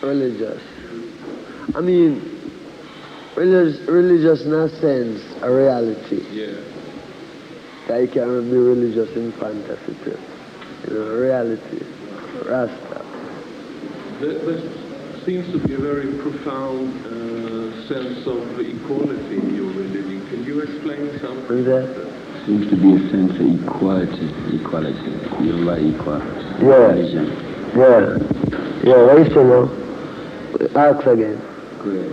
religious. I mean, religious in a sense, a reality. Yeah. That you can't be religious in fantasy too. You know, reality. Rasta. There seems to be a very profound sense of equality in your religion. Can you explain something about that? Seems to be a sense of equality. You're right, equal. Yeah. Religion. Yeah. Yeah, what you say now? Ask again. Great.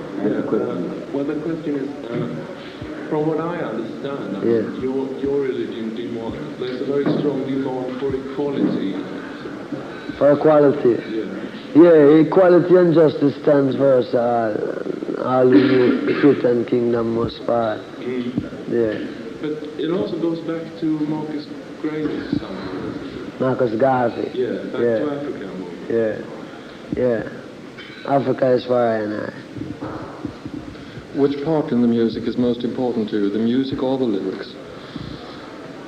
Well, the question is, from what I understand, your religion there's a very strong demand for equality. For equality? Yeah. Yeah, equality and justice stands first. All who fit and kingdom must fall. Yeah. But it also goes back to Marcus Grace's song. Marcus Garvey. Yeah, back to Africa more. Yeah. Africa is for I and I. Which part in the music is most important to you, the music or the lyrics?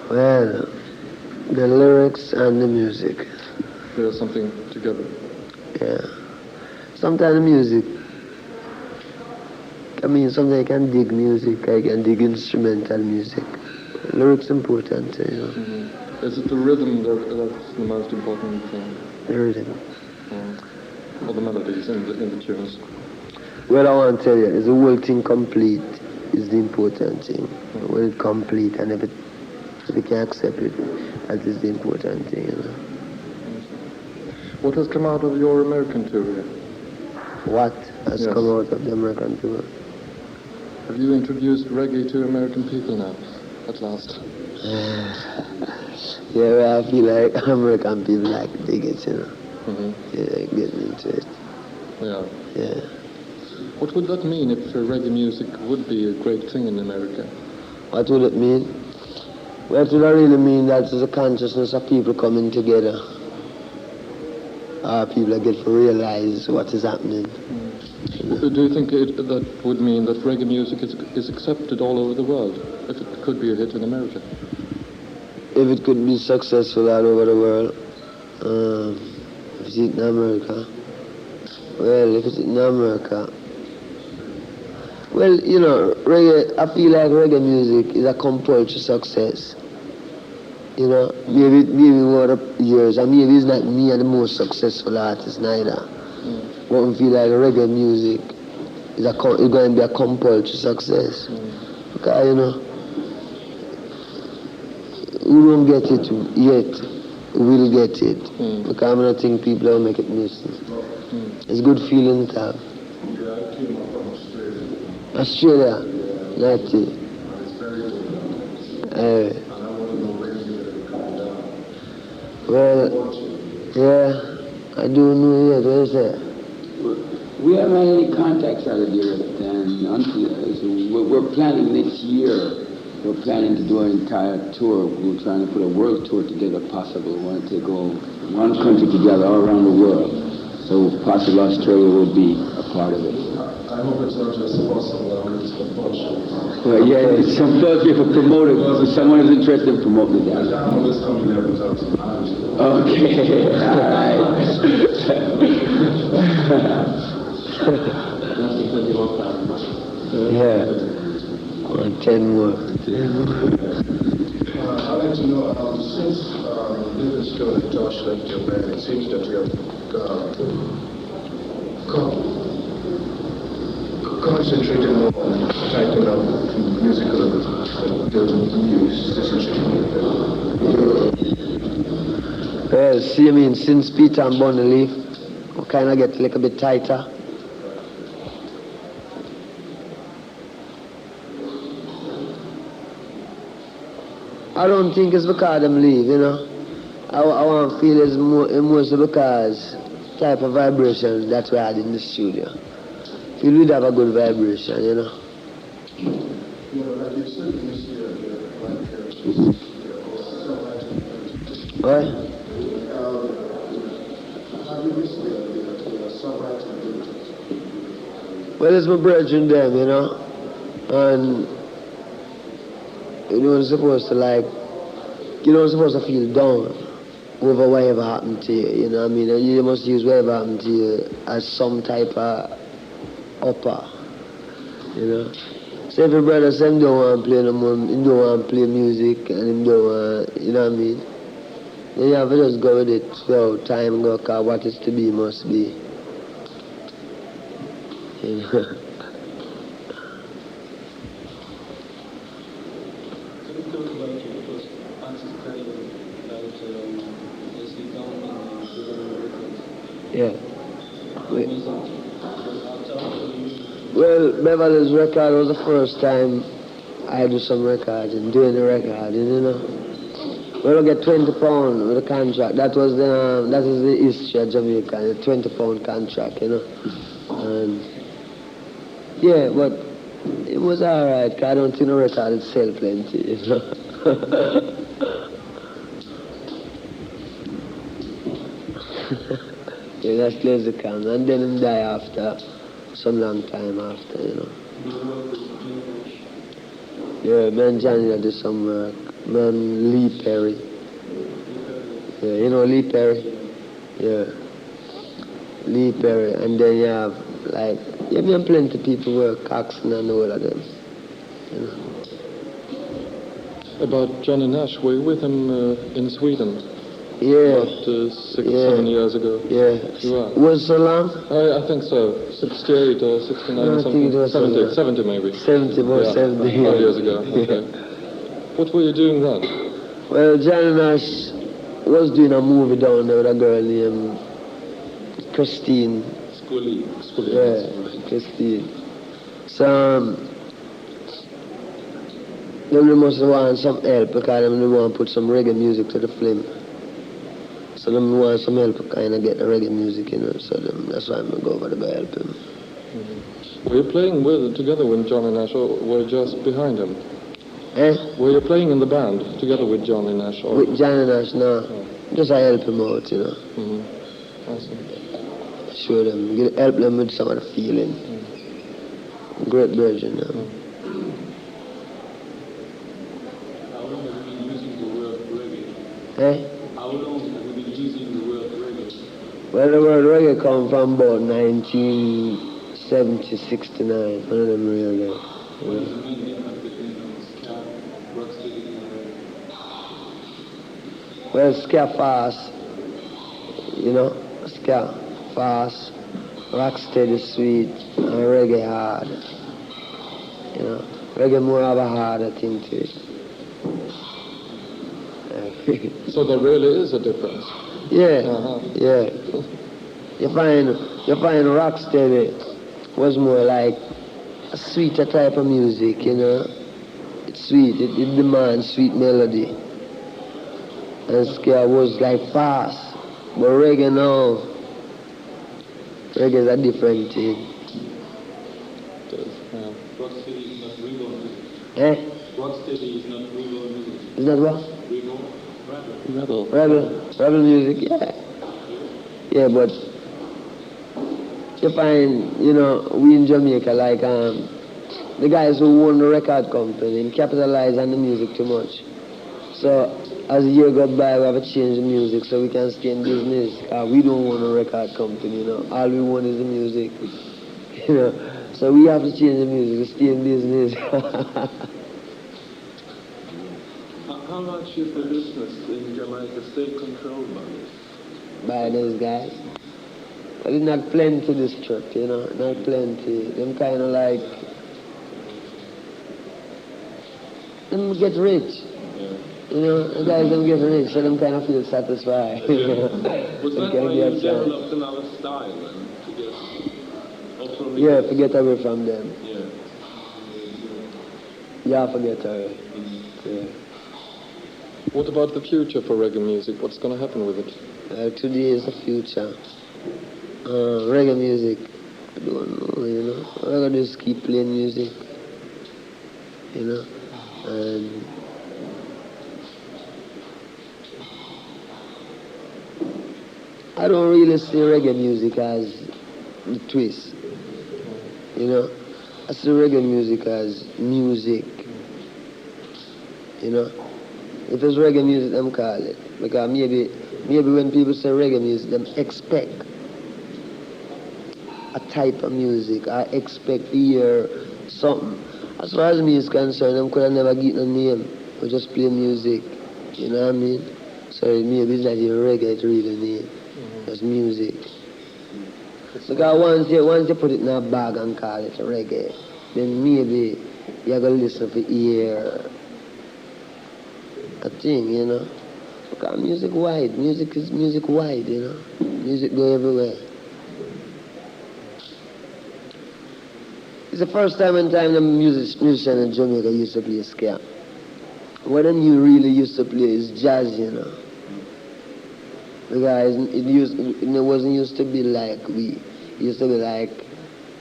Well, the lyrics and the music. There's something together. Yeah. Sometimes the music, I mean, sometimes I can dig music, I can dig instrumental music. Lyrics important, you know. Mm-hmm. Is it the rhythm that's the most important thing? The rhythm. Or the melodies in the tunes? Well, I want to tell you, is the whole thing complete is the important thing. When it's complete, and if you can accept it, that is the important thing, you know. What has come out of your American tour here? What has come out of the American tour? Have you introduced reggae to American people now, at last? Yeah, I feel like American people like dig it, you know. Mm-hmm. Yeah, getting into it. Yeah. Yeah. What would that mean if reggae music would be a great thing in America? What would it mean? Well, it would really mean that it's a consciousness of people coming together. People that get to realize what is happening. Do you think that would mean that reggae music is accepted all over the world, if it could be a hit in America? If it could be successful all over the world, if it's in America, well, if it's in America, well, you know, reggae, I feel like reggae music is a compulsory success. You know, maybe over the years, and maybe it's not me and the most successful artist neither. But I feel like reggae music is going to be a compulsory success. Because, you know, we don't get it yet, we'll get it. Because I don't think people will make it miss. It's a good feeling to have. Yeah, I came up from Australia. Australia, not it. It's very good. And I want to know when you're going to come down. Well, yeah, I do know yet. What is that? We haven't had any contacts out of Europe, and we're planning next year. We're planning to do an entire tour. We're trying to put a world tour together, possible. We want to go one country together all around the world. So possibly Australia will be a part of it. I hope it's not just possible, I hope it's a bunch. Well, yeah, some folks here for promoting. If someone is interested in promoting that. I'm always coming there without some knowledge. Okay, all right. Yeah. 10 more. I'd like to know, since Livingstone and Tosh left your band, it seems that you have concentrated more on tightening up musical and building new citizenship. Well, see, I mean, since Peter and Bonnie leave, we kind of get a little bit tighter. I don't think it's because them leave, you know. I want to feel it's mostly because type of vibration that we had in the studio. Feel we'd have a good vibration, you know. You know, like you said in this year, What? how do you see the songwriting? Well, it's my brethren them, you know. And you don't supposed to feel down over whatever happened to you, you know what I mean? And you must use whatever happened to you as some type of upper, you know? So if your brother says him don't want to play no more, him don't want to play music, and him don't want, you know what I mean? Then you have to just go with it, so time go, cause what is to be must be. You know? Can you talk about your first artist career, about 𝐏𝐶 𝐭𝐨 Yeah. Well, Beverly's record was the first time I do some recording, doing the recording, you know. When I get £20 with a contract, that is the history of Jamaica, the £20 contract, you know. And yeah, but it was alright, cause I don't think the record would sell plenty, you know. Yeah, that's Lyceum, and then him die after some long time after, you know. Yeah, man, Johnny did some work. Man, Lee Perry. Yeah, you know Lee Perry? Yeah. Lee Perry, and then you have, like, yeah, man, plenty of people work, 𝐏𝐡𝐨 and all of them, you know. About Johnny Nash, were you with him in Sweden? Yeah. About 7 years ago. Yeah. You are? Was it so long? I think so. 68 or 69 or something. 70 maybe. 70, about 70 5 years ago. Okay. What were you doing then? Well, Johnny Nash was doing a movie down there with a girl named Christine. Scully. Yeah, Christine. So, then we must want some help because they want to put some reggae music to the film. So them want some help to kind of get the reggae music, you know. So that's why I'm going to go over there to help him. Mm-hmm. Were you playing together with Johnny Nash, or were you just behind him? Eh? Were you playing in the band together with Johnny Nash? Or? With Johnny Nash, no. Oh. Just I help him out, you know. Mm-hmm. Awesome. Show them, help them with some of the feeling. Mm. Great version, you know. Mm. How long have you been using the word reggae? Eh? How long have you been using the word reggae? Well, the word reggae come from about 1970, 69, one of them real there. What is the main difference between ska, rocksteady, and reggae? Well, ska fast, you know, ska fast, rocksteady sweet, and reggae hard. You know, reggae more of a harder thing to it. So there really is a difference? Yeah, Uh-huh. yeah. You find rocksteady was more like a sweeter type of music, you know. It's sweet, it demands sweet melody. And ska was like fast. But reggae now, reggae is a different thing. Rocksteady is not rebel music. Eh? Rocksteady is not rebel music. Is that what? Rebel. Rebel music, yeah. Yeah, but you find, you know, we in Jamaica, like, the guys who own the record company capitalize on the music too much. So, as the year goes by, we have to change the music so we can stay in business. We don't want a record company, you know. All we want is the music, you know. So we have to change the music to stay in business. How much is the business in Jamaica still controlled by this? By those guys. But it's not plenty this trip, you know. Not plenty. Them kind of like, them get rich. You know, the guys don't get rich, so them kind of feel satisfied. Was that why you developed another style then? To get also Yeah, to get away from them. Yeah. Yeah, forget away. Yeah. What about the future for reggae music? What's going to happen with it? Today is the future. Reggae music, I don't know, you know. We're going to just keep playing music, you know. And I don't really see reggae music as the twist, you know. I see reggae music as music, you know. If it's reggae music, them call it. Because maybe when people say reggae music, them expect a type of music. I expect to hear something. As far as me is concerned, them could have never get no name. We just play music. You know what I mean? So maybe it's not even reggae, it's really name. It's music. Because once you put it in a bag and call it reggae, then maybe you're going to listen for hear a thing, you know. Because music wide. Music is music wide, you know. Music go everywhere. It's the first time the musician in Jamaica used to play ska. What them you really used to play is jazz, you know. Because it wasn't used to be like we. It used to be like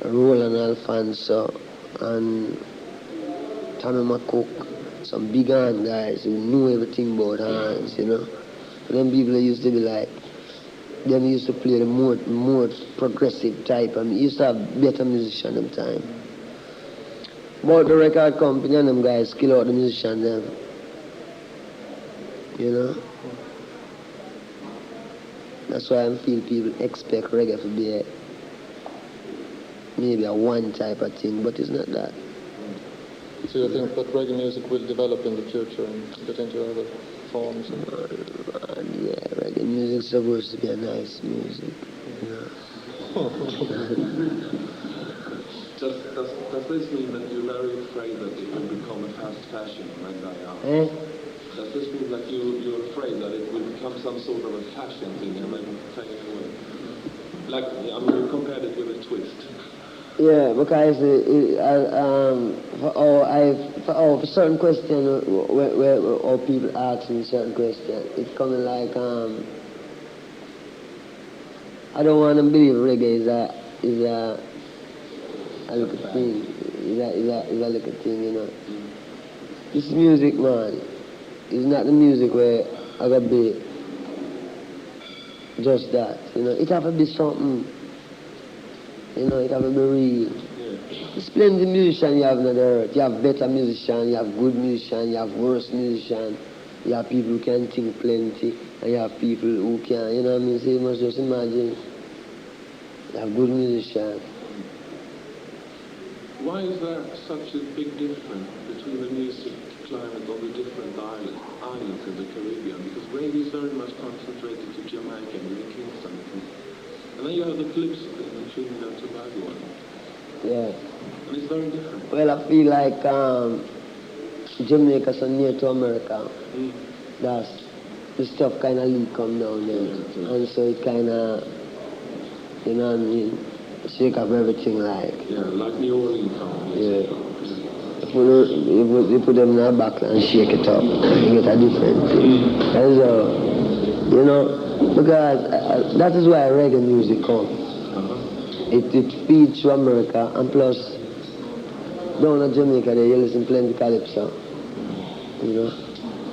Roland Alfonso and Tommy McCook, some big hand guys who knew everything about hands, you know. But them people used to be like, them used to play the more progressive type. I mean, used to have better musicians at the time. But the record company and them guys kill out the musician them. You know? That's why I feel people expect reggae to be maybe a one type of thing, but it's not that. So you think that reggae music will develop in the future and get into other forms? Yeah, reggae music is supposed to be a nice music. You know? Does this mean that you're very afraid that it will become a fast fashion when die out? Does this mean that you're afraid that it will become some sort of a fashion thing and then fade away? Like, I mean, you compared it with a twist. Yeah, because for certain questions, where people ask me certain questions, it's coming like, I don't want to believe reggae is a little thing. Is a little thing, you know. This music, man, is not the music where I gotta be just that, you know. It have to be something, you know, it have to be real. There's plenty of musicians you have on the earth. You have better musicians, you have good musicians, you have worse musicians, you have people who can think plenty, and you have people who can, you know what I mean? So you must just imagine, you have good musicians. Why is there such a big difference between the music climate on the different islands in the Caribbean? Because reggae is very much concentrated to Jamaica and the Kingston. And then you have the Calypso thing in Trinidad and Tobago. Yeah. And it's very different. Well, I feel like Jamaica so near to America. That's the stuff kind of leak come down there. And so it kind of, you know what I mean, shake up everything like. Yeah, like New Orleans. Yeah. You put them in a back and shake it up, you get a different thing. And so, you know, because that is why reggae music comes. It feeds to America, and plus, down in Jamaica there you listen plenty Calypso. You know,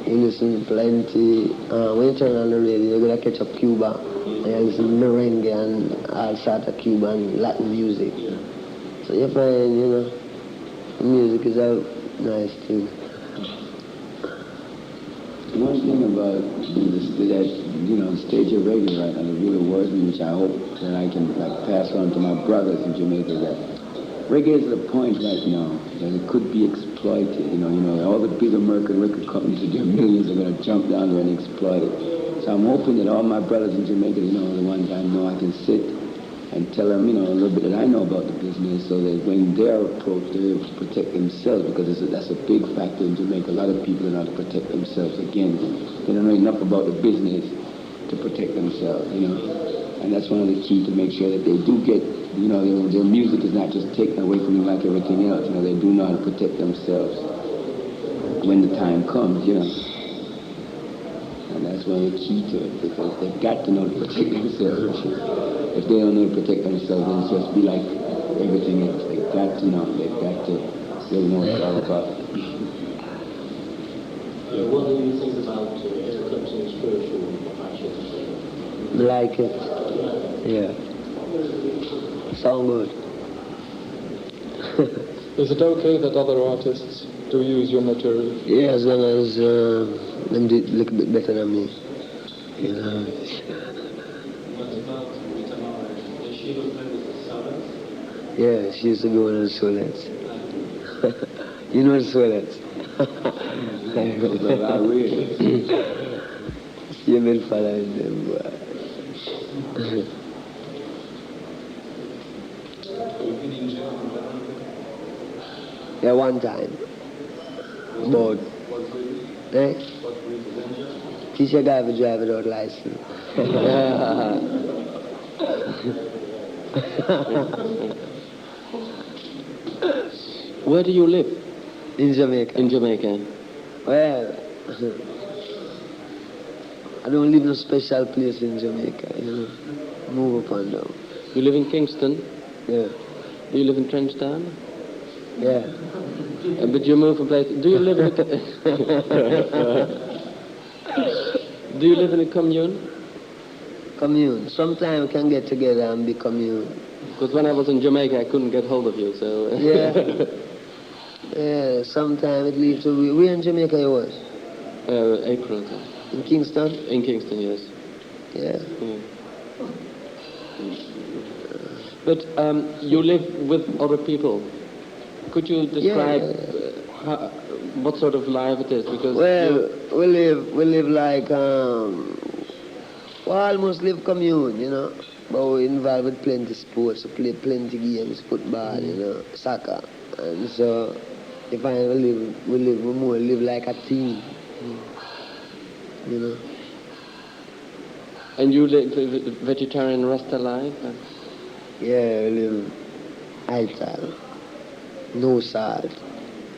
you listen plenty, when you turn on the radio you're going to catch up Cuba, and you listen to merengue and all sorts of Cuban Latin music. So you find, you know, music is a nice thing. One thing about that, you know, stage of reggae right now that really worries me, which I hope that I can like pass on to my brothers in Jamaica, that reggae is at a point right now that it could be exploited. You know, all the big American record companies with their millions are going to jump down there and exploit it. So I'm hoping that all my brothers in Jamaica, you know, the ones I know, I can sit and tell them, you know, a little bit that I know about the business, so that when they're approached, they're able to protect themselves, because that's a big factor in Jamaica. A lot of people don't know how to protect themselves. Again, they don't know enough about the business to protect themselves, you know. And that's one of the key to make sure that they do get, you know, their music is not just taken away from them like everything else. You know, they do know how to protect themselves when the time comes, you know. And that's one of the key to it, because they've got to know to protect themselves. If they don't know to protect themselves, then it's just be like everything else. They've got to know. They've got to really know what it's all about. What do you think about Eric Clapton's spiritual passion? Like it. Yeah. Sound good. Is it okay that other artists do use your material? Yeah, as long as them do it a little bit better than me. You know. What about Rita Marley? Does she look like the Soulettes? Yeah, she used to be one of the Soulettes. You know the Soulettes? You've been following them, boy. Yeah, one time. But, eh? Teach a guy to drive without license. Where do you live? In Jamaica. In Jamaica. Well, I don't live in a special place in Jamaica, you know. Move up and down. You live in Kingston? Yeah. Do you live in Trenchtown? Yeah. But you move from place. Do you live in a Do you live in a commune? Commune. Sometimes we can get together and be commune. Because when I was in Jamaica, I couldn't get hold of you, so... Yeah. Yeah, sometimes it leads to... Where in Jamaica you was? April. In Kingston? In Kingston, yes. Yeah. But you live with other people. Could you describe what sort of life it is? Because well, we live like we almost live commune, you know. But we're involved with plenty sports. We play plenty games, football, you know, soccer, and so if I we live like a team, you know. And you live vegetarian Rasta life? Yeah, we live ital. No salt.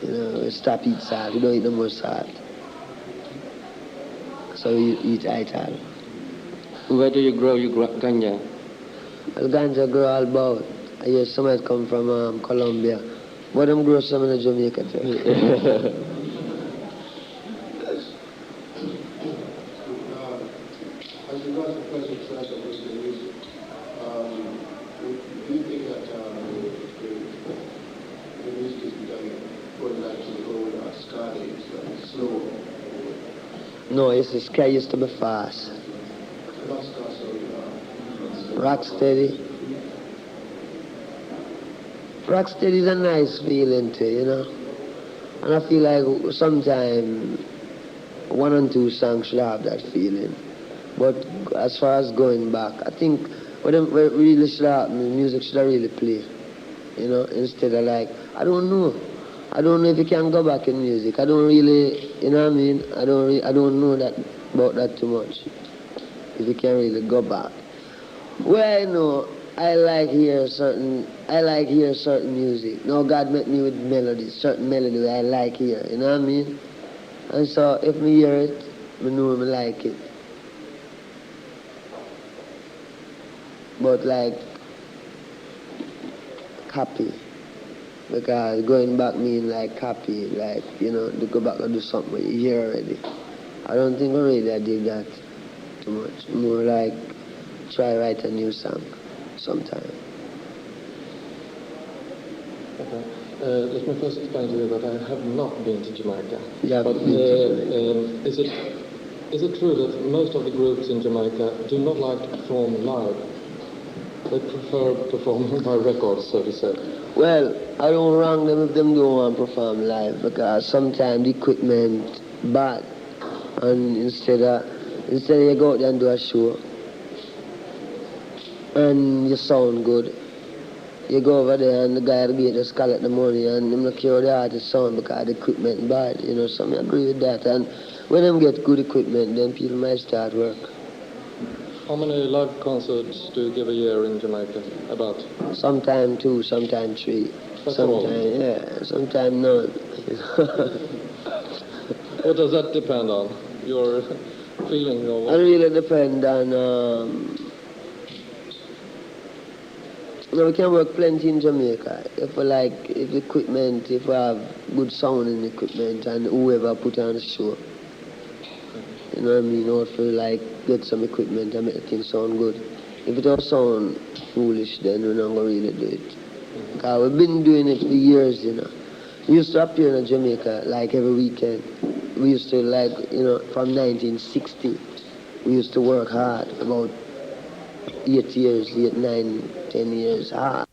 You know, we stop eat salt. We don't eat no more salt. So we eat ital. Where do you grow your ganja? Well, ganja grow all about. I hear some might come from Colombia. But them grow some in Jamaica too. As regards the present trend of Western music, do you think that the music is going back to the old ska days, like slow? No, it's the sky used to be fast. Not ska, sorry. Rocksteady. Rocksteady is a nice feeling too, you know. And I feel like sometimes 1 and 2 songs should have that feeling. But as far as going back, I think what really should happen, the music should really play. You know, instead of like, I don't know. I don't know if you can go back in music. I don't really, you know what I mean? I don't know that about that too much. If you can really go back. Well, I know, I like hear certain music. No, God met me with melodies, certain melody I like hear, you know what I mean? And so if me hear it, I know I like it. But like, copy. Because going back mean like copy, like, you know, to go back and do something you hear already. I don't think already I did that too much. More like, try write a new song sometime. Okay. Let me first explain to you that I have not been to Jamaica. Yeah, but is it true that most of the groups in Jamaica do not like to perform live? They prefer performing by records, so to say. Well, I don't wrong them if them don't want to perform live, because sometimes the equipment bad, and instead of you go out there and do a show, and you sound good, you go over there and the guy at the gate just collect the money and them not care how the artist sound because the equipment bad, you know, so I agree with that. And when them get good equipment, then people might start work. How many live concerts do you give a year in Jamaica? About? Sometime 2, sometime 3. That's all? Yeah, sometime none. What does that depend on? Your feeling or what? It really depend on, you know, we can work plenty in Jamaica. If we have good sound in the equipment and whoever put on the show. You know what I mean? Or if we like get some equipment and make the thing sound good. If it don't sound foolish, then we're not going to really do it. Because we've been doing it for years, you know. We used to appear in Jamaica like every weekend. We used to from 1960, we used to work hard, about 8 years, 8, 9, 10 years hard.